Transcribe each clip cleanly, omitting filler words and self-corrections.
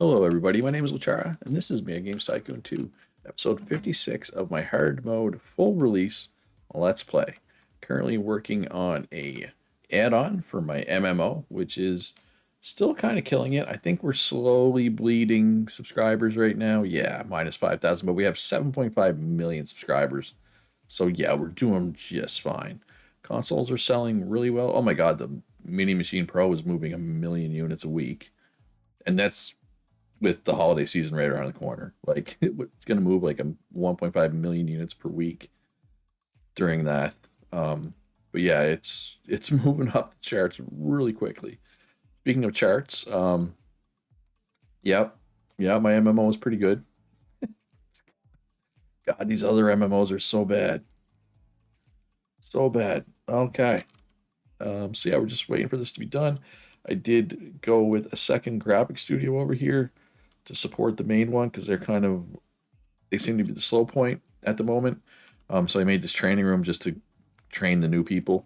Hello, everybody. My name is Luchara, and this is me at Games Tycoon 2, episode 56 of my hard mode full release Let's Play. Currently working on a add-on for my MMO, which is still kind of killing it. I think we're slowly bleeding subscribers right now. Yeah, minus 5,000, but we have 7.5 million subscribers. So yeah, we're doing just fine. Consoles are selling really well. Oh my god, the Mini Machine Pro is moving 1 million units a week. And that's with the holiday season right around the corner. Like it's going to move like 1.5 million units per week during that. But yeah, it's moving up the charts really quickly. Speaking of charts, yep, yeah, my MMO is pretty good. God, these other MMOs are so bad, so bad. Okay, so yeah, we're just waiting for this to be done. I did go with a second graphic studio over here to support the main one because they seem to be the slow point at the moment. So I made this training room just to train the new people.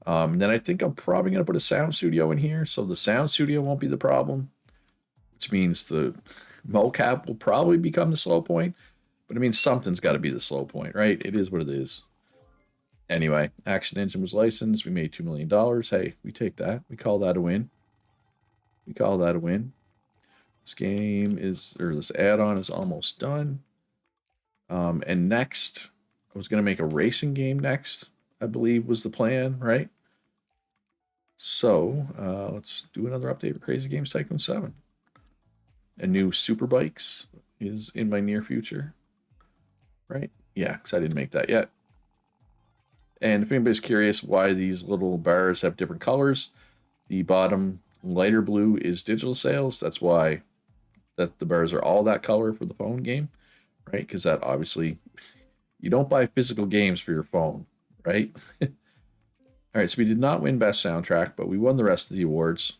Then I think I'm probably going to put a sound studio in here, so the sound studio won't be the problem, which means the mocap will probably become the slow point. But I mean, something's got to be the slow point, right? It is what it is. Anyway, Action Engine was licensed. We made $2 million. Hey, we take that. We call that a win. We call that a win. This add-on is almost done. And next, I was going to make a racing game next, I believe was the plan, right? So let's do another update for Crazy Games Tycoon 7. A new Super Bikes is in my near future, right? Yeah, because I didn't make that yet. And if anybody's curious why these little bars have different colors, the bottom lighter blue is digital sales. That's why the bars are all that color for the phone game, right? Because that obviously you don't buy physical games for your phone, right? All right, so we did not win best soundtrack, but we won the rest of the awards.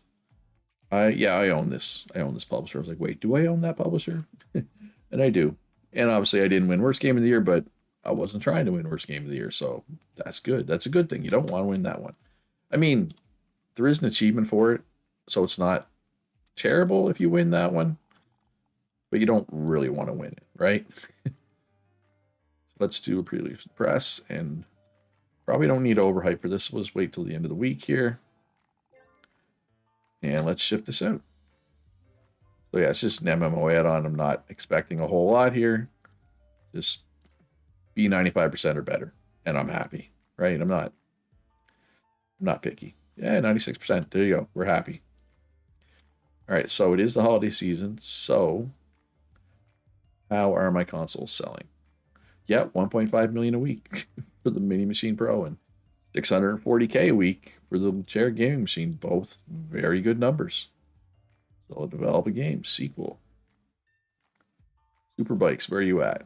I own this. I own this publisher. I was like, wait, do I own that publisher? And I do. And obviously, I didn't win worst game of the year, but I wasn't trying to win worst game of the year, so that's good. That's a good thing. You don't want to win that one. I mean, there is an achievement for it, so it's not terrible if you win that one, but you don't really want to win it, right? So let's do a pre-release press, and probably don't need overhype for this. We'll just wait till the end of the week here. And let's ship this out. So yeah, it's just an MMO add-on. I'm not expecting a whole lot here. Just be 95% or better, and I'm happy, right? I'm not picky. Yeah, 96%. There you go. We're happy. All right, so it is the holiday season. So how are my consoles selling? Yeah, 1.5 million a week for the Mini Machine Pro and 640K a week for the chair gaming machine. Both very good numbers. So I'll develop a game sequel. Super Bikes, where are you at?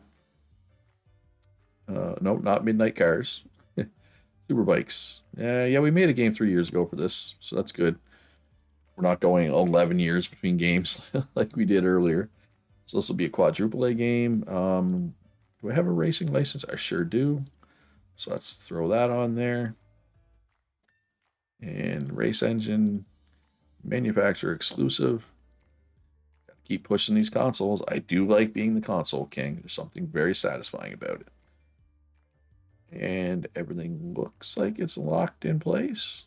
Nope, not Midnight Cars. Super Bikes. Yeah, we made a game 3 years ago for this, so that's good. We're not going 11 years between games like we did earlier. So this will be a quadruple A game. Do I have a racing license? I sure do. So let's throw that on there. And race engine, manufacturer exclusive. Gotta keep pushing these consoles. I do like being the console king. There's something very satisfying about it. And everything looks like it's locked in place.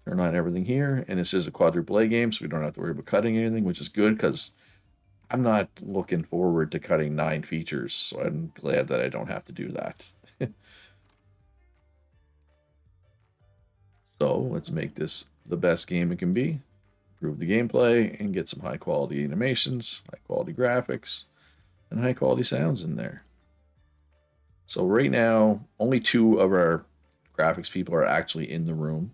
Turn on everything here. And this is a quadruple A game, so we don't have to worry about cutting anything, which is good because I'm not looking forward to cutting 9 features, so I'm glad that I don't have to do that. So let's make this the best game it can be. Improve the gameplay and get some high quality animations, high quality graphics, and high quality sounds in there. So right now, only 2 of our graphics people are actually in the room.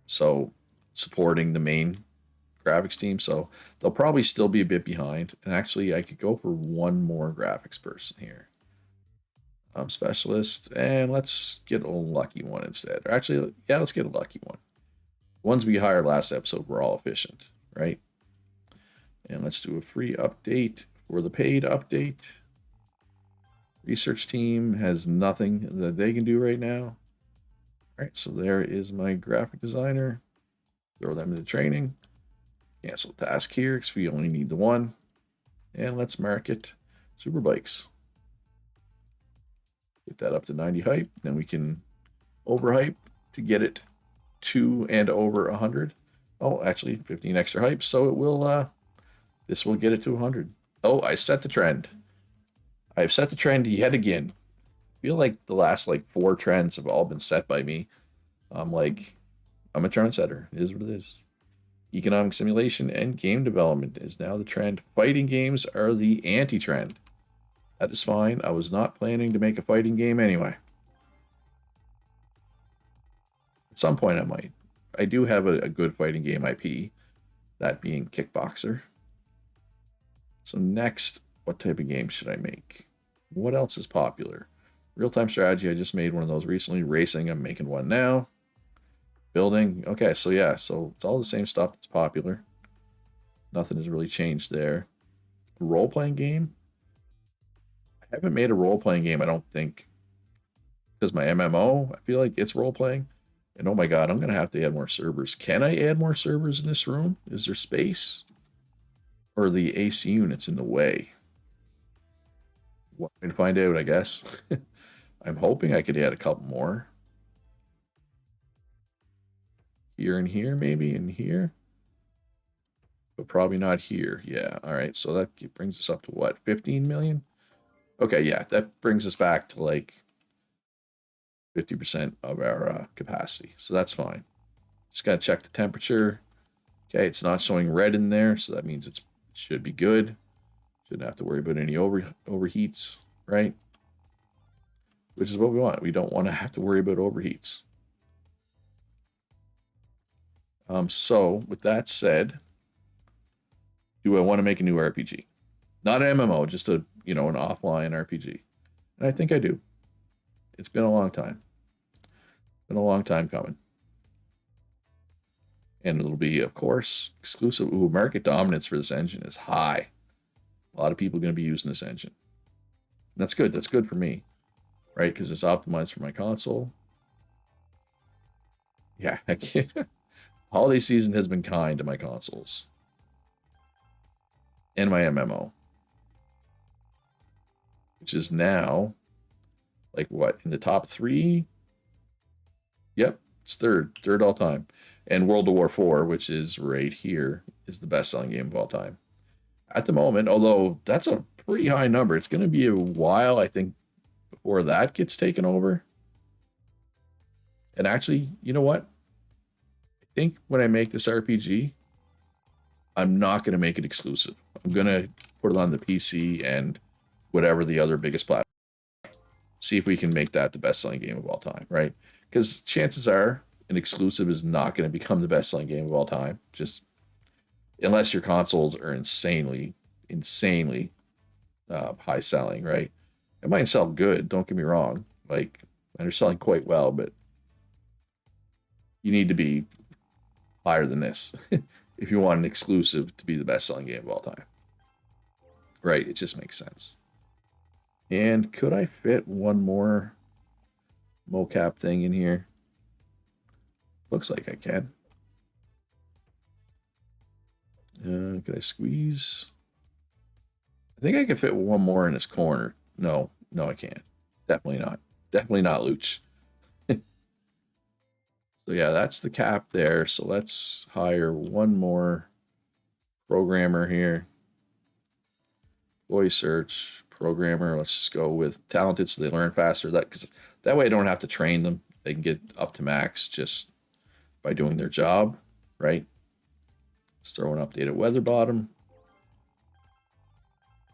So supporting the main graphics team, so they'll probably still be a bit behind. And actually, I could go for one more graphics person here. Specialist, and let's get a lucky one instead. Or actually, yeah, let's get a lucky one. Ones we hired last episode were all efficient, right? And let's do a free update for the paid update. Research team has nothing that they can do right now. All right, so there is my graphic designer. Throw them into training. Cancel task here because we only need the one. And let's market super bikes. Get that up to 90 hype. Then we can overhype to get it to and over 100. Oh, actually 15 extra hype. So it will, this will get it to 100. Oh, I set the trend. I've set the trend yet again. I feel like the last like 4 trends have all been set by me. I'm a trendsetter. It is what it is. Economic simulation and game development is now the trend. Fighting games are the anti-trend. That is fine. I was not planning to make a fighting game anyway. At some point I might. I do have a good fighting game IP, that being Kickboxer. So next, what type of game should I make? What else is popular? Real-time strategy, I just made one of those recently. Racing, I'm making one now. Building, okay, so yeah, so it's all the same stuff that's popular. Nothing has really changed there. Role-playing game? I haven't made a role-playing game, I don't think. Because my MMO, I feel like it's role-playing. And oh my god, I'm going to have to add more servers. Can I add more servers in this room? Is there space? Or the AC units in the way? Want me to find out, I guess. I'm hoping I could add a couple more. Here and here, maybe, and here. But probably not here. Yeah, all right. So that brings us up to what, 15 million? Okay, yeah, that brings us back to like 50% of our capacity. So that's fine. Just got to check the temperature. Okay, it's not showing red in there, so that means it should be good. Shouldn't have to worry about any overheats, right? Which is what we want. We don't want to have to worry about overheats. So with that said, do I want to make a new RPG? Not an MMO, just an offline RPG. And I think I do. It's been a long time. Been a long time coming. And it'll be, of course, exclusive. Ooh, market dominance for this engine is high. A lot of people are going to be using this engine. And that's good. That's good for me, right? Because it's optimized for my console. Yeah, I can't. Holiday season has been kind to my consoles and my MMO, which is now like what, in the top 3? Yep, it's third all time. And World of War 4, which is right here, is the best-selling game of all time at the moment. Although that's a pretty high number. It's going to be a while, I think, before that gets taken over. And actually, you know what? I think when I make this RPG, I'm not going to make it exclusive. I'm going to put it on the PC and whatever the other biggest platform. See if we can make that the best-selling game of all time, right? Because chances are an exclusive is not going to become the best-selling game of all time. Just unless your consoles are insanely high selling, right? It might sell good, don't get me wrong. Like, they're selling quite well, but you need to be higher than this if you want an exclusive to be the best-selling game of all time. Right? It just makes sense. And could I fit one more mocap thing in here? Looks like I can. Could I squeeze? I think I could fit one more in this corner. No, I can't. Definitely not. Definitely not Luch. So yeah, that's the cap there. So let's hire one more programmer here. Voice search programmer. Let's just go with talented so they learn faster. Because that way I don't have to train them. They can get up to max just by doing their job, right? Let's throw an updated weather bottom.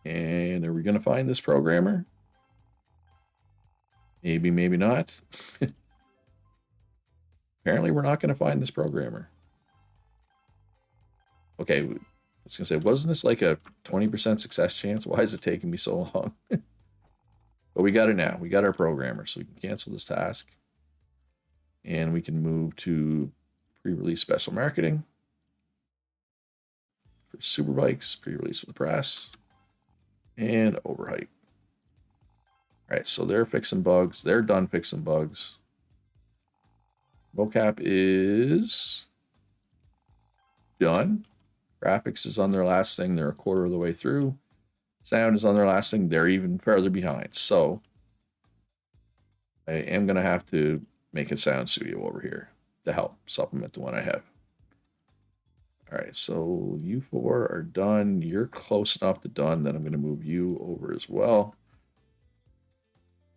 And are we going to find this programmer? Maybe, maybe not. Apparently, we're not going to find this programmer. Okay, I was going to say, wasn't this like a 20% success chance? Why is it taking me so long? But we got it now. We got our programmer, so we can cancel this task. And we can move to pre-release special marketing. For Superbikes, pre-release with the press. And overhype. All right, so they're fixing bugs. They're done fixing bugs. Mocap is done. Graphics is on their last thing. They're a quarter of the way through. Sound is on their last thing. They're even further behind. So I am going to have to make a sound studio over here to help supplement the one I have. All right, so you four are done. You're close enough to done that I'm going to move you over as well.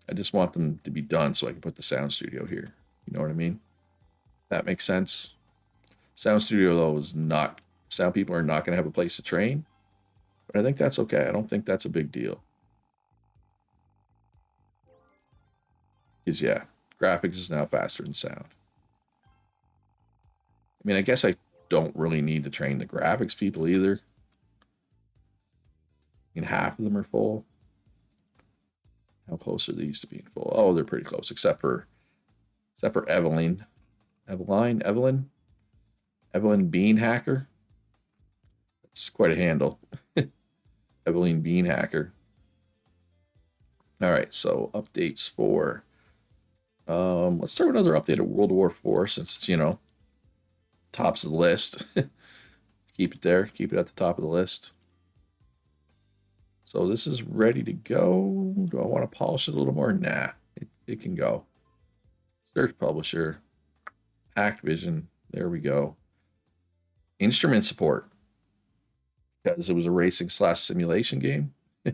I just want them to be done so I can put the sound studio here. You know what I mean? That makes sense. Sound studio, though, is not... Sound people are not going to have a place to train. But I think that's okay. I don't think that's a big deal. Because, yeah, graphics is now faster than sound. I mean, I guess I don't really need to train the graphics people either. I mean, half of them are full. How close are these to being full? Oh, they're pretty close, except for Evelyn. Evelyn Bean Hacker. That's quite a handle. Evelyn Bean Hacker. All right, so updates for... let's start with another update of World War IV, since it's, you know, tops of the list. Keep it there. Keep it at the top of the list. So this is ready to go. Do I want to polish it a little more? Nah, it can go. Search publisher. Activision. There we go. Instrument support. Because it was a racing / simulation game. I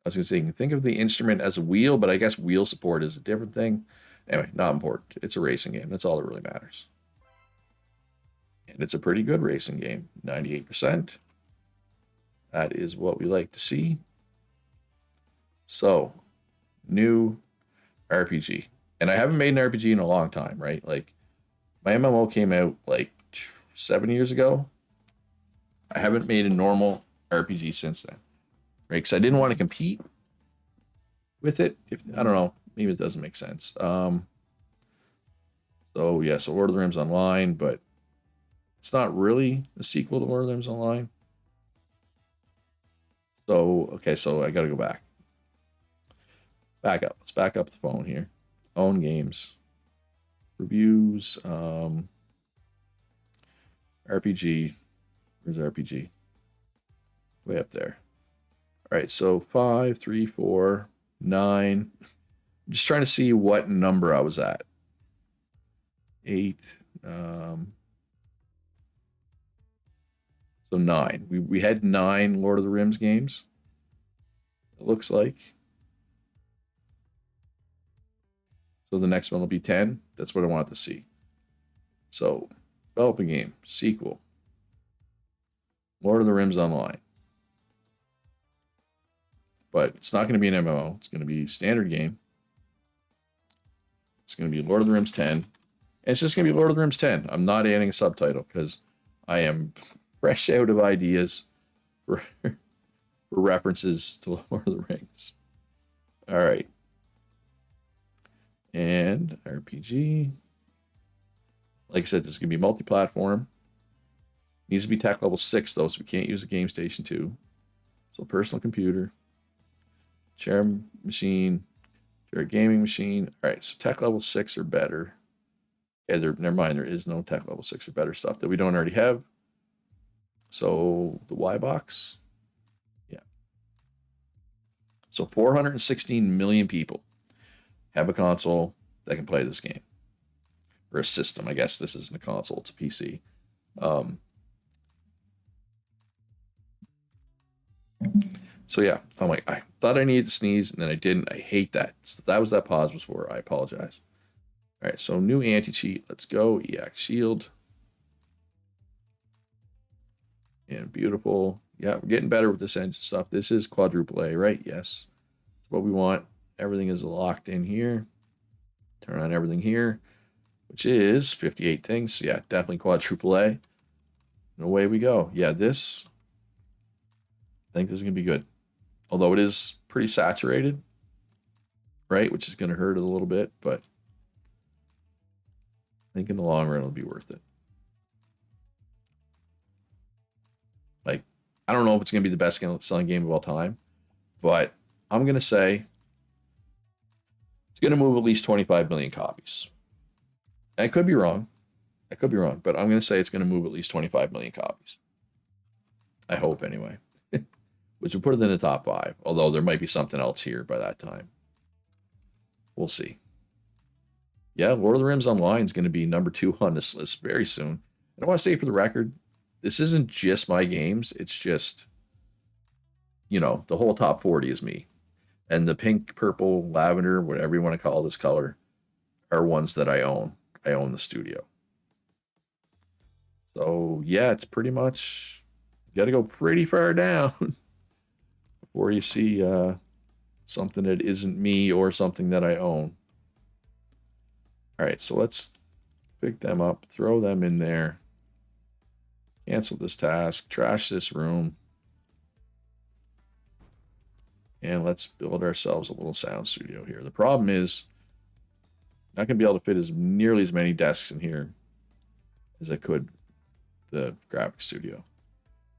was going to say, you can think of the instrument as a wheel, but I guess wheel support is a different thing. Anyway, not important. It's a racing game. That's all that really matters. And it's a pretty good racing game. 98%. That is what we like to see. So, new RPG. And I haven't made an RPG in a long time, right? Like, my MMO came out like 7 years ago. I haven't made a normal RPG since then, right? Because I didn't want to compete with it. I don't know, maybe it doesn't make sense. So yeah, so Lord of the Rings Online, but it's not really a sequel to Lord of the Rings Online. So, okay, so I got to go back. Back up. Let's back up the phone here. Own games. Reviews. RPG. Where's RPG? Way up there. All right, so 5, 3, 4, 9. I'm just trying to see what number I was at. 8. So 9. We had 9 Lord of the Rings games. It looks like. So the next one will be 10. That's what I want to see. So, develop a game. Sequel. Lord of the Rings Online. But it's not going to be an MMO. It's going to be a standard game. It's going to be Lord of the Rings 10. And it's just going to be Lord of the Rings 10. I'm not adding a subtitle because I am fresh out of ideas for references to Lord of the Rings. All right. And RPG. Like I said, this is going to be multi-platform. Needs to be tech level 6, though, so we can't use a game station 2. So personal computer. Share machine. Share gaming machine. All right, so tech level 6 or better. Okay, never mind. There is no tech level 6 or better stuff that we don't already have. So the Y box. Yeah. So 416 million people have a console that can play this game. Or a system. I guess this isn't a console, it's a PC. So yeah, I'm like, I thought I needed to sneeze, and then I didn't. I hate that. So that was that pause was for. I apologize. All right, so new anti-cheat. Let's go. EAC shield. And beautiful. Yeah, we're getting better with this engine stuff. This is quadruple A, right? Yes. That's what we want. Everything is locked in here. Turn on everything here, which is 58 things. So yeah, definitely quadruple A. And away we go. Yeah, this, I think this is going to be good. Although it is pretty saturated, right? Which is going to hurt it a little bit, but I think in the long run, it'll be worth it. Like, I don't know if it's going to be the best selling game of all time, but I'm going to say it's going to move at least 25 million copies. I could be wrong. I could be wrong, but I'm going to say it's going to move at least 25 million copies. I hope, anyway. Which would put it in the top 5, although there might be something else here by that time. We'll see. Yeah, Lord of the Rings Online is going to be number 2 on this list very soon. And I want to say for the record, this isn't just my games. It's just, you know, the whole top 40 is me. And the pink, purple, lavender, whatever you want to call this color, are ones that I own. I own the studio. So, yeah, it's pretty much, you got to go pretty far down before you see something that isn't me or something that I own. All right, so let's pick them up, throw them in there, cancel this task, trash this room, and let's build ourselves a little sound studio here. The problem is, I'm not going to be able to fit as nearly as many desks in here as I could the graphic studio,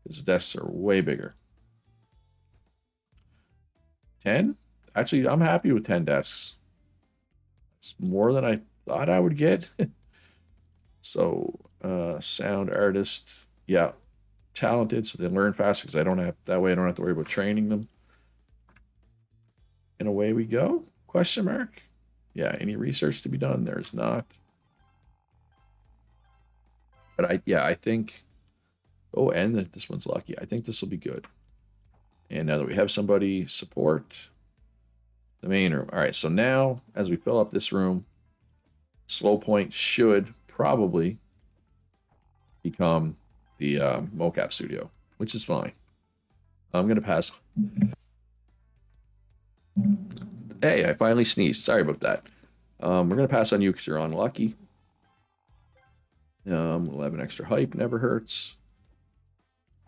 because the desks are way bigger. 10? Actually, I'm happy with 10 desks. It's more than I thought I would get. So, sound artist, yeah, talented, so they learn faster because I don't have that way. I don't have to worry about training them. And away we go? Question mark. Yeah, any research to be done? There's not. But I think. Oh, and this one's lucky. I think this will be good. And now that we have somebody support the main room. All right, so now as we fill up this room, slow point should probably become the mocap studio, which is fine. I'm going to pass. Hey, I finally sneezed. Sorry about that. We're going to pass on you because you're unlucky. We'll have an extra hype. Never hurts.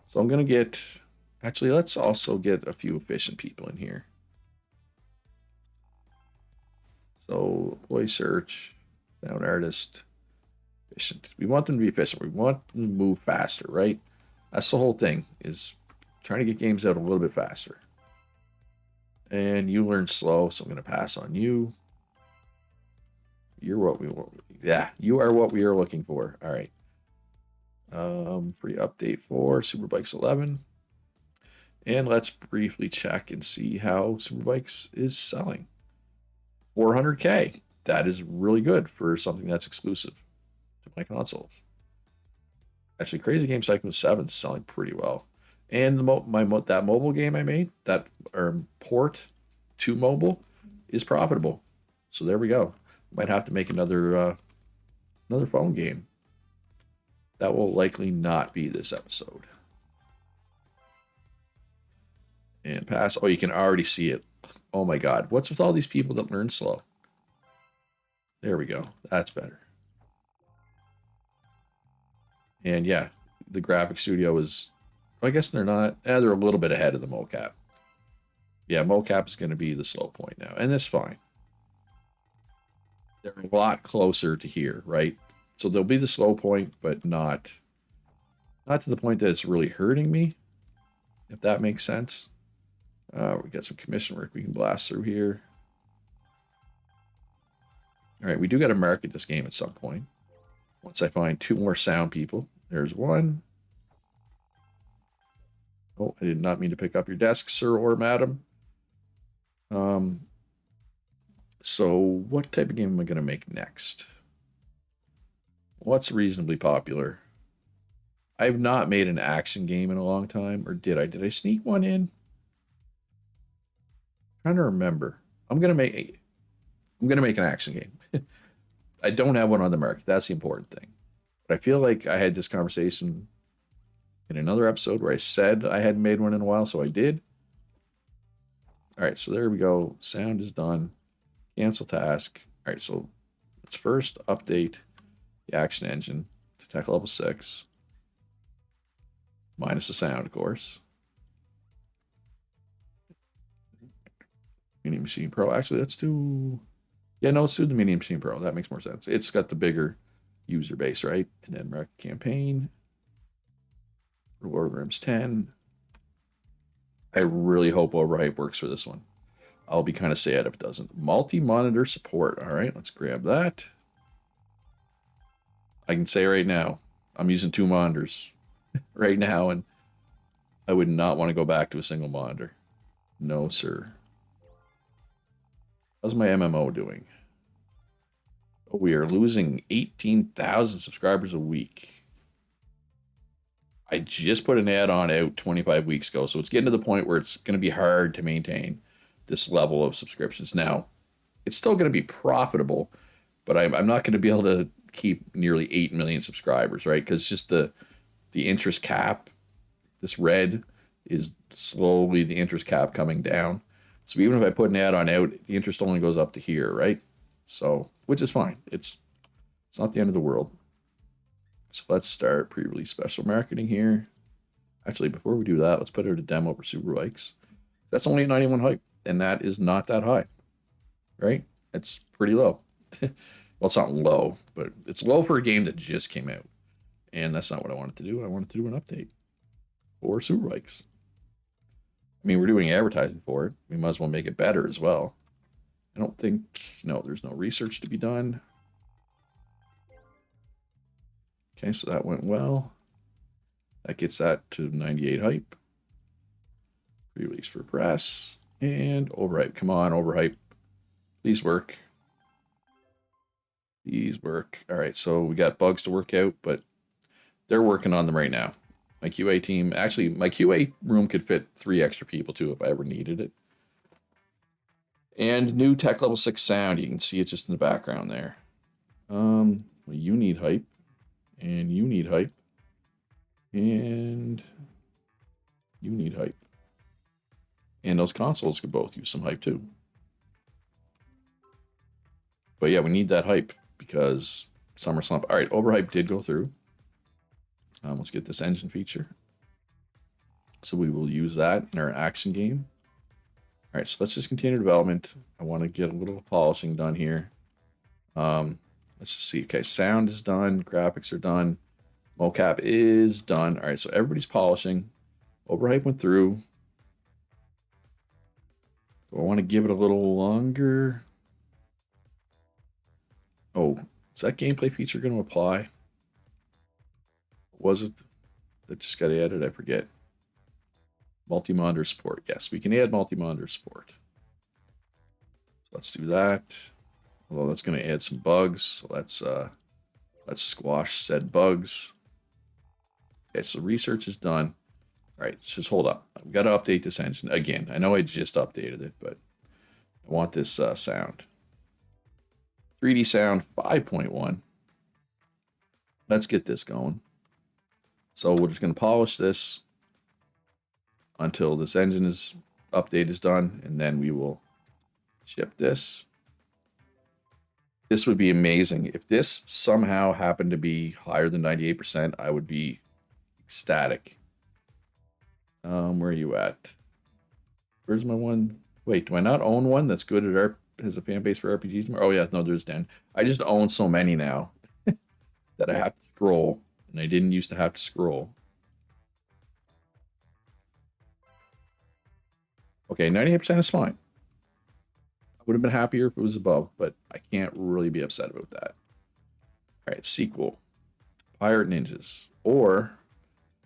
So I'm going to get... Actually, let's also get a few efficient people in here. So, employee search, sound artist, efficient. We want them to be efficient. We want them to move faster, right? That's the whole thing, is trying to get games out a little bit faster. And you learn slow, so I'm going to pass on you. You're what we want. Yeah, you are what we are looking for. All right. Free update for Superbikes 11. And let's briefly check and see how Superbikes is selling. 400K. That is really good for something that's exclusive to my consoles. Actually, Crazy Games Tycoon 7 is selling pretty well. And that mobile game I made, that port to mobile, is profitable. So there we go. Might have to make another phone game. That will likely not be this episode. And pass. Oh, you can already see it. Oh my God. What's with all these people that learn slow? There we go. That's better. And yeah, the graphic studio is... I guess they're not... they're a little bit ahead of the mocap. Yeah, mocap is going to be the slow point now. And that's fine. They're a lot closer to here, right? So they'll be the slow point, but not to the point that it's really hurting me, if that makes sense. We got some commission work we can blast through here. All right, we do got to market this game at some point. Once I find 2 more sound people. There's one. Oh, I did not mean to pick up your desk, sir or madam. So what type of game am I going to make next? What's reasonably popular? I've not made an action game in a long time, or did I? Did I sneak one in? I'm trying to remember. I'm gonna make an action game. I don't have one on the market. That's the important thing. But I feel like I had this conversation in another episode where I said I hadn't made one in a while, so I did. All right, so there we go. Sound is done. Cancel task. All right, so let's first update the action engine to tech level 6. Minus the sound, of course. Mini Machine Pro. Actually, let's do... Yeah, no, let's do the Mini Machine Pro. That makes more sense. It's got the bigger user base, right? And then market campaign. Lord of the Rings 10. I really hope Overhype works for this one. I'll be kind of sad if it doesn't. Multi-monitor support. All right, let's grab that. I can say right now, I'm using 2 monitors right now, and I would not want to go back to a single monitor. No, sir. How's my MMO doing? Oh, we are losing 18,000 subscribers a week. I just put an add-on out 25 weeks ago, so it's getting to the point where it's going to be hard to maintain this level of subscriptions. Now, it's still going to be profitable, but I'm not going to be able to keep nearly 8 million subscribers, right? Because just the interest cap, this red is slowly the interest cap coming down. So even if I put an add-on out, the interest only goes up to here, right? So, which is fine. It's not the end of the world. So let's start pre-release special marketing here. Actually, before we do that, let's put out a demo for Super Bikes. That's only a 91 hype, and that is not that high, right? It's pretty low. Well, it's not low, but it's low for a game that just came out. And that's not what I wanted to do. I wanted to do an update for Super Bikes. I mean, we're doing advertising for it. We might as well make it better as well. I don't think, no, there's no research to be done. Okay, so that went well. That gets that to 98 hype. Pre-release for press. And overhype. Come on, overhype. Please work. Please work. All right, so we got bugs to work out, but they're working on them right now. My QA team, actually, my QA room could fit 3 extra people too if I ever needed it. And new tech level 6 sound. You can see it just in the background there. Well, you need hype. And you need hype. And you need hype. And those consoles could both use some hype too. But yeah, we need that hype because summer slump. All right, overhype did go through. Let's get this engine feature. So we will use that in our action game. All right, so let's just continue development. I want to get a little polishing done here. Let's just see. Okay, sound is done. Graphics are done. Mocap is done. All right, so everybody's polishing. Overhype went through. Do I want to give it a little longer? Oh, is that gameplay feature going to apply? Was it that just got added? I forget. Multi-monitor support. Yes, we can add multi-monitor support. So let's do that. Although that's going to add some bugs. So let's squash said bugs. Okay, so research is done. All right, just hold up. I've got to update this engine again. I know I just updated it, but I want this sound. 3D sound 5.1. Let's get this going. So we're just going to polish this until this engine update is done, and then we will ship this. This would be amazing. If this somehow happened to be higher than 98%, I would be ecstatic. Where are you at? Where's my one? Wait, do I not own one that's good at has a fan base for RPGs? Oh yeah, no, there's 10. I just own so many now that I have to scroll, and I didn't used to have to scroll. Okay, 98% is fine. I would have been happier if it was above, but I can't really be upset about that. All right, sequel. Pirate Ninjas. Or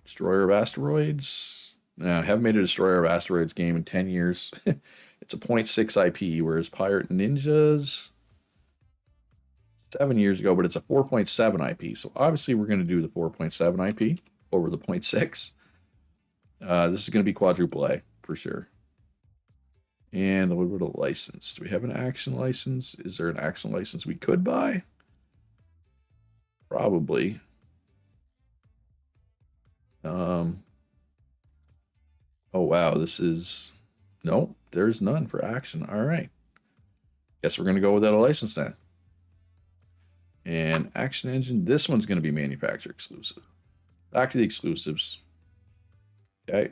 Destroyer of Asteroids. No, I haven't made a Destroyer of Asteroids game in 10 years. It's a 0.6 IP, whereas Pirate Ninjas 7 years ago, but it's a 4.7 IP. So obviously we're going to do the 4.7 IP over the 0.6. This is going to be quadruple A for sure. And a little bit of license. Do we have an action license? Is there an action license we could buy? Probably. Oh wow, this is nope, there's none for action. All right. Guess we're gonna go without a license then. And action engine, this one's gonna be manufacturer exclusive. Back to the exclusives. Okay.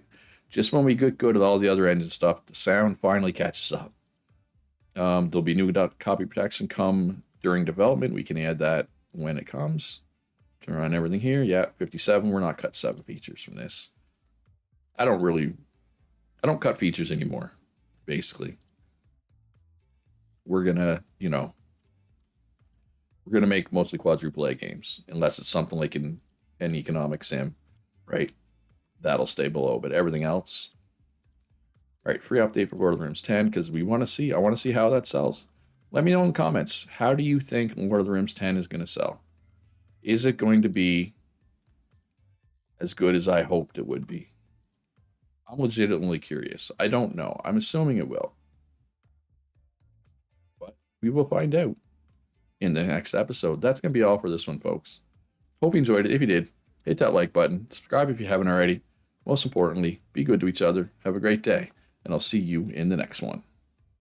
Just when we get good at all the other engine stuff, the sound finally catches up. There'll be new copy protection come during development. We can add that when it comes. Turn on everything here. Yeah, 57. We're not cut 7 features from this. I don't cut features anymore, basically. We're gonna, We're gonna make mostly quadruple A games, unless it's something like an economic sim, right? That'll stay below, but everything else. All right, free update for Lord of the Rings 10 because we want to see. I want to see how that sells. Let me know in the comments. How do you think Lord of the Rings 10 is going to sell? Is it going to be as good as I hoped it would be? I'm legitimately curious. I don't know. I'm assuming it will, but we will find out in the next episode. That's going to be all for this one, folks. Hope you enjoyed it. If you did, hit that like button. Subscribe if you haven't already. Most importantly, be good to each other. Have a great day, and I'll see you in the next one.